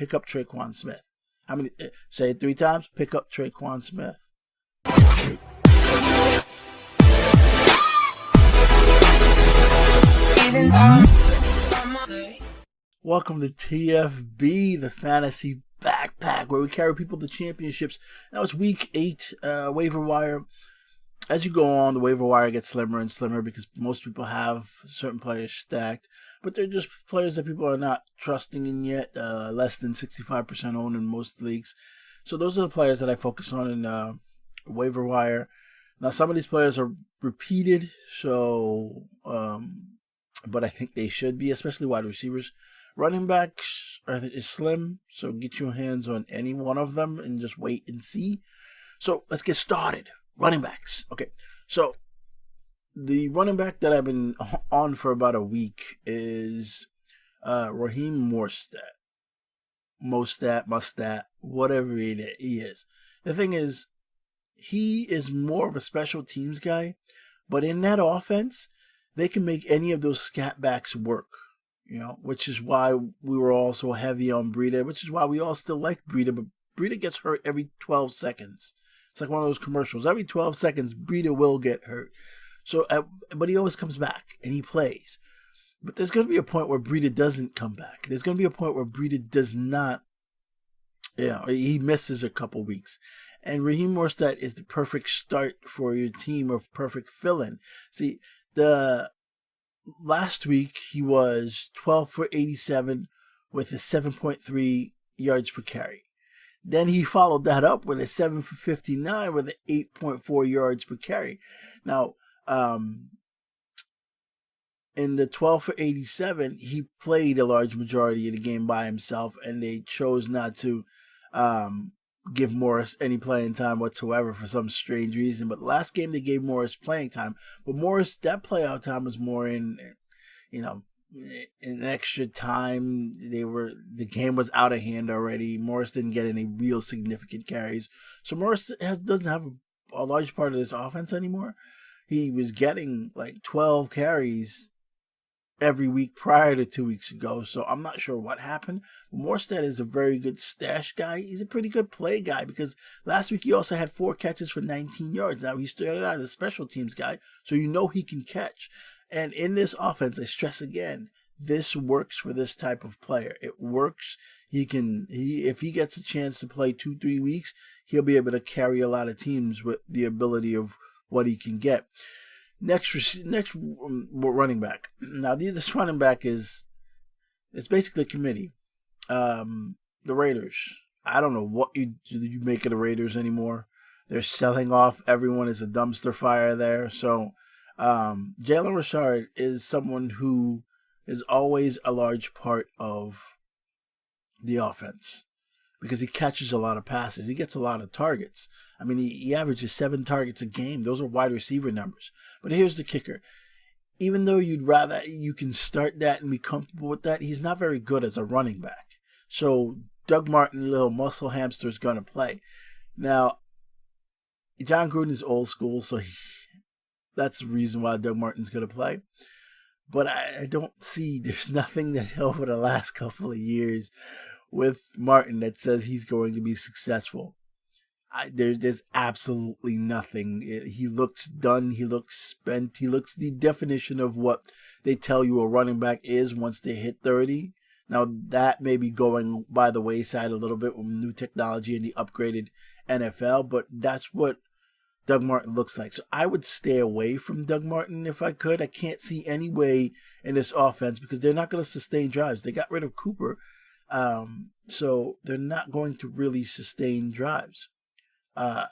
Pick up TreQuan Smith. How many? Say it 3 times. Pick up TreQuan Smith. Welcome to TFB, the fantasy backpack, where we carry people to championships. That was week 8, waiver wire. As you go on, the waiver wire gets slimmer and slimmer because most people have certain players stacked, but they're just players that people are not trusting in yet. Less than 65% owned in most leagues. So those are the players that I focus on in waiver wire. Now, some of these players are repeated, so but I think they should be, especially wide receivers. Running backs is slim, so get your hands on any one of them and just wait and see. So let's get started. Running backs. Okay, so the running back that I've been on for about a week is Raheem Morstert. Mostat, whatever he is. The thing is, he is more of a special teams guy, but in that offense, they can make any of those scat backs work. Which is why we were all so heavy on Breida, which is why we all still like Breida, but Breida gets hurt every 12 seconds. It's like one of those commercials. Every 12 seconds, Breida will get hurt. So, but he always comes back, and he plays. But there's going to be a point where Breida doesn't come back. There's going to be a point where Breida does not, he misses a couple weeks. And Raheem Morstert is the perfect start for your team of perfect fill-in. See, last week, he was 12 for 87 with a 7.3 yards per carry. Then he followed that up with a 7 for 59 with an 8.4 yards per carry. Now, in the 12 for 87, he played a large majority of the game by himself, and they chose not to give Morris any playing time whatsoever for some strange reason. But last game, they gave Morris playing time. But Morris, that playout time was more in extra time. The game was out of hand already. Morris didn't get any real significant carries. So Morris doesn't have a large part of this offense anymore. He was getting like 12 carries every week prior to 2 weeks ago. So I'm not sure what happened. Morstert is a very good stash guy. He's a pretty good play guy because last week he also had 4 catches for 19 yards. Now he started out as a special teams guy, so he can catch. And in this offense, I stress again, this works for this type of player. It works. If he gets a chance to play 2-3 weeks, he'll be able to carry a lot of teams with the ability of what he can get. Next running back. Now, this running back it's basically a committee. The Raiders. I don't know what you make of the Raiders anymore. They're selling off. Everyone is a dumpster fire there. So, Jalen Richard is someone who is always a large part of the offense because he catches a lot of passes. He gets a lot of targets. I mean, he averages 7 targets a game. Those are wide receiver numbers. But here's the kicker. Even though you can start that and be comfortable with that, he's not very good as a running back. So Doug Martin, little muscle hamster, is going to play. Now, John Gruden is old school, so that's the reason why Doug Martin's going to play. But I don't see, there's nothing that over the last couple of years with Martin that says he's going to be successful. There's absolutely nothing. He looks done. He looks spent. He looks the definition of what they tell you a running back is once they hit 30. Now, that may be going by the wayside a little bit with new technology and the upgraded NFL, but that's what Doug Martin looks like. So I would stay away from Doug Martin if I could. I can't see any way in this offense because they're not going to sustain drives. They got rid of Cooper, so they're not going to really sustain drives.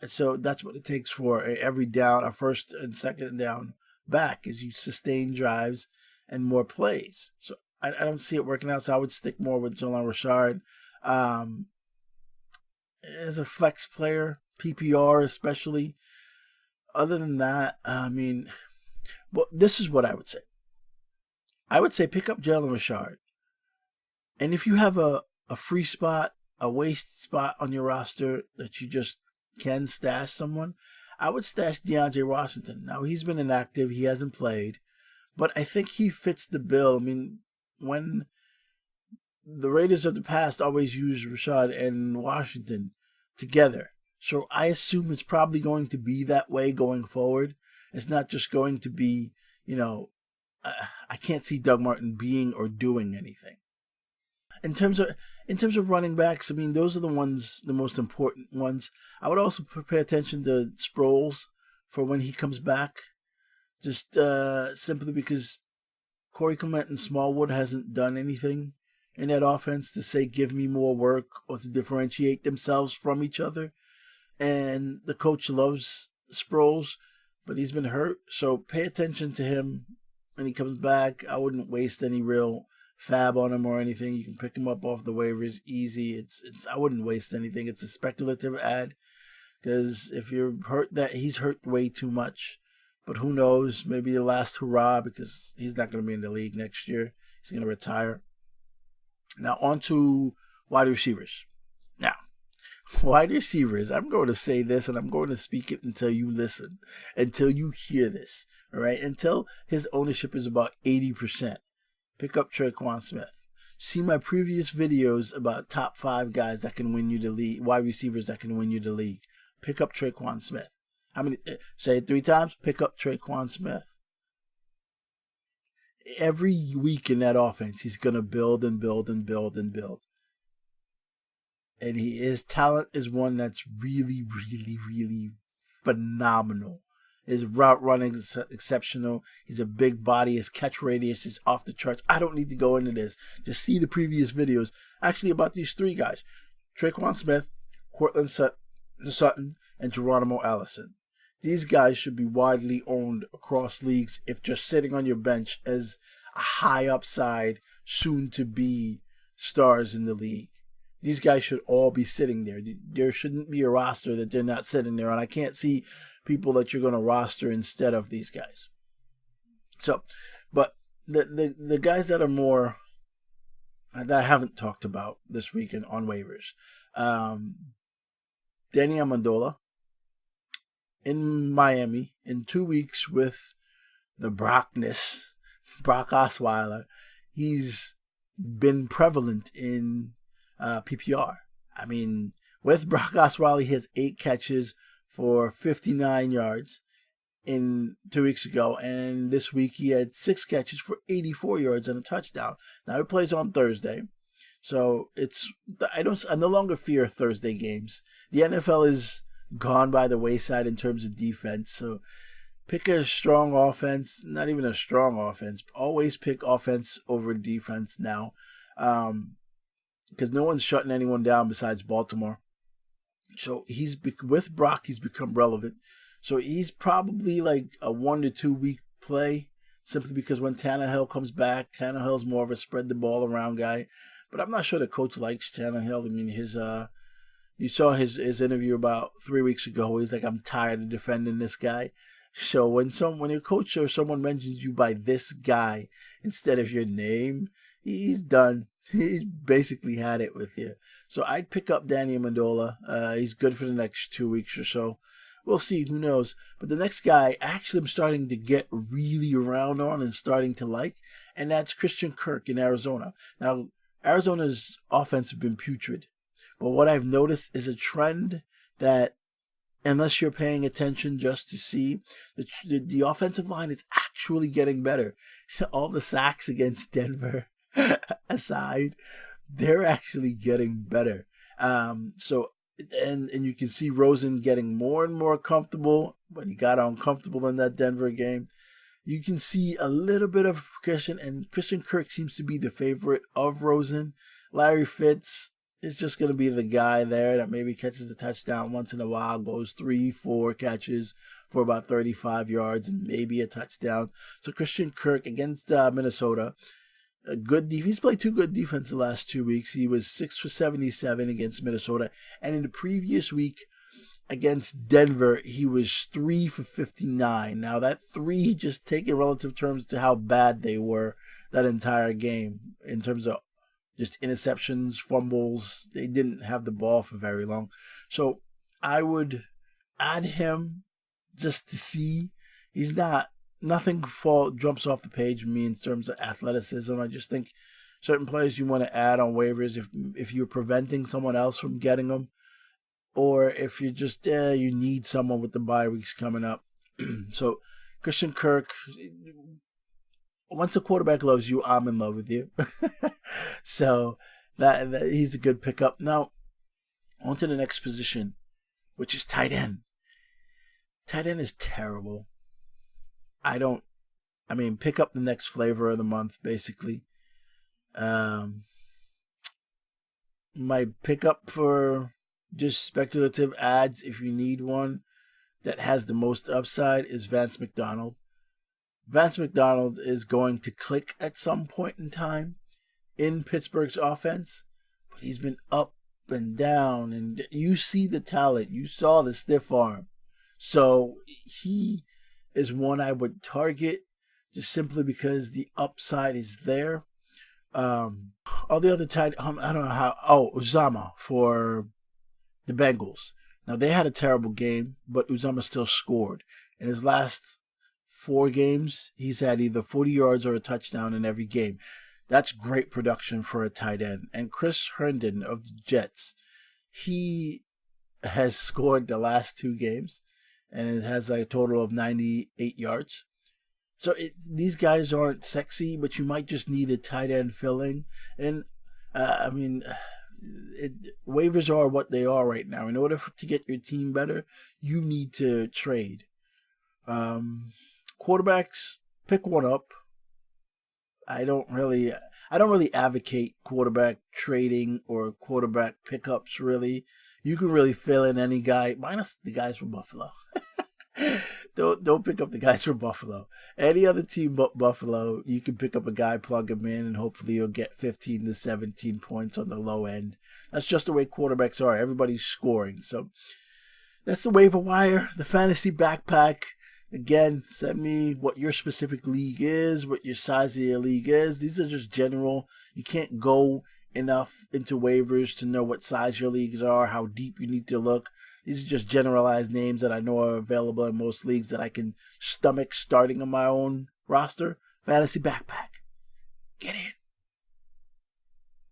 So that's what it takes for every down, a first and second down back, is you sustain drives and more plays. So I don't see it working out. So I would stick more with Jalen Richard. As a flex player, PPR especially. Other than that, this is what I would say. I would say pick up Jalen Richard. And if you have a free spot, a waste spot on your roster that you just can stash someone, I would stash DeAndre Washington. Now, he's been inactive. He hasn't played. But I think he fits the bill. I mean, when the Raiders of the past always used Rashad and Washington together. So I assume it's probably going to be that way going forward. It's not just going to be, I can't see Doug Martin being or doing anything. In terms of running backs, I mean, those are the most important ones. I would also pay attention to Sproles for when he comes back, just simply because Corey Clement and Smallwood hasn't done anything in that offense to say give me more work or to differentiate themselves from each other. And the coach loves Sproles, but he's been hurt, so pay attention to him when he comes back. I wouldn't waste any real fab on him or anything. You can pick him up off the waivers easy. I wouldn't waste anything. It's a speculative ad because if you're hurt, that he's hurt way too much. But who knows? Maybe the last hurrah because he's not going to be in the league next year. He's going to retire. Now on to wide receivers. Now, wide receivers, I'm going to say this and I'm going to speak it until you listen, until you hear this, all right? Until his ownership is about 80%. Pick up TreQuan Smith. See my previous videos about top 5 guys that can win you the league, wide receivers that can win you the league. Pick up TreQuan Smith. How many? Say it 3 times. Pick up TreQuan Smith. Every week in that offense, he's going to build and build and build and build. And his talent is one that's really, really, really phenomenal. His route running is exceptional. He's a big body. His catch radius is off the charts. I don't need to go into this. Just see the previous videos. Actually, about these 3 guys. TreQuan Smith, Courtland Sutton, and Geronimo Allison. These guys should be widely owned across leagues if just sitting on your bench as a high upside, soon-to-be stars in the league. These guys should all be sitting there. There shouldn't be a roster that they're not sitting there on. I can't see people that you're going to roster instead of these guys. So, but the guys that are more, that I haven't talked about this weekend on waivers. Danny Amendola in Miami in 2 weeks with the Brock Osweiler. He's been prevalent in PPR. I mean, with Brock Osweiler, he has 8 catches for 59 yards in 2 weeks ago, and this week he had 6 catches for 84 yards and a touchdown. Now he plays on Thursday, so I no longer fear Thursday games. The NFL is gone by the wayside in terms of defense, so pick a strong offense. Not even a strong offense. Always pick offense over defense now. Because no one's shutting anyone down besides Baltimore. So with Brock, he's become relevant. So he's probably like a 1 to 2 week play, simply because when Tannehill comes back, Tannehill's more of a spread the ball around guy. But I'm not sure the coach likes Tannehill. I mean, you saw his interview about 3 weeks ago. He's like, I'm tired of defending this guy. So when your coach or someone mentions you by this guy instead of your name, he's done. He basically had it with you. So I'd pick up Danny Amendola. He's good for the next 2 weeks or so. We'll see. Who knows? But the next guy, actually, I'm starting to get really around on and starting to like, and that's Christian Kirk in Arizona. Now, Arizona's offense has been putrid. But what I've noticed is a trend that, unless you're paying attention just to see, the offensive line is actually getting better. All the sacks against Denver aside, they're actually getting better. So you can see Rosen getting more and more comfortable, but he got uncomfortable in that Denver game. You can see a little bit of progression, and Christian Kirk seems to be the favorite of Rosen. Larry Fitz is just going to be the guy there that maybe catches a touchdown once in a while, goes 3-4 catches for about 35 yards and maybe a touchdown. So Christian Kirk against Minnesota, a good defense. He's played 2 good defense the last 2 weeks. He was 6 for 77 against Minnesota, and in the previous week against Denver, he was 3 for 59. Now that 3, just take in relative terms to how bad they were that entire game in terms of just interceptions, fumbles. They didn't have the ball for very long. So I would add him just to see. Nothing jumps off the page with me in terms of athleticism. I just think certain players you want to add on waivers if you're preventing someone else from getting them, or if you're just you need someone with the bye weeks coming up. So Christian Kirk, once a quarterback loves you, I'm in love with you. So that he's a good pickup. Now, on to the next position, which is tight end. Tight end is terrible. Pick up the next flavor of the month, basically. My pickup for just speculative ads, if you need one that has the most upside, is Vance McDonald. Vance McDonald is going to click at some point in time in Pittsburgh's offense, but he's been up and down, and you see the talent. You saw the stiff arm. So he is one I would target just simply because the upside is there. All the other tight, I don't know how. Oh, Uzomah for the Bengals. Now, they had a terrible game, but Uzomah still scored. In his last 4 games, he's had either 40 yards or a touchdown in every game. That's great production for a tight end. And Chris Herndon of the Jets, he has scored the last 2 games, and it has a total of 98 yards. So these guys aren't sexy, but you might just need a tight end filling. And, waivers are what they are right now. In order to get your team better, you need to trade. Quarterbacks, pick one up. I don't really advocate quarterback trading or quarterback pickups, really. You can really fill in any guy, minus the guys from Buffalo. Don't pick up the guys from Buffalo. Any other team but Buffalo, you can pick up a guy, plug him in, and hopefully you'll get 15 to 17 points on the low end. That's just the way quarterbacks are. Everybody's scoring. So that's the waiver wire, the fantasy backpack. Again, send me what your specific league is, what your size of your league is. These are just general. You can't go enough into waivers to know what size your leagues are, how deep you need to look. These are just generalized names that I know are available in most leagues that I can stomach starting on my own roster. Fantasy backpack. Get in.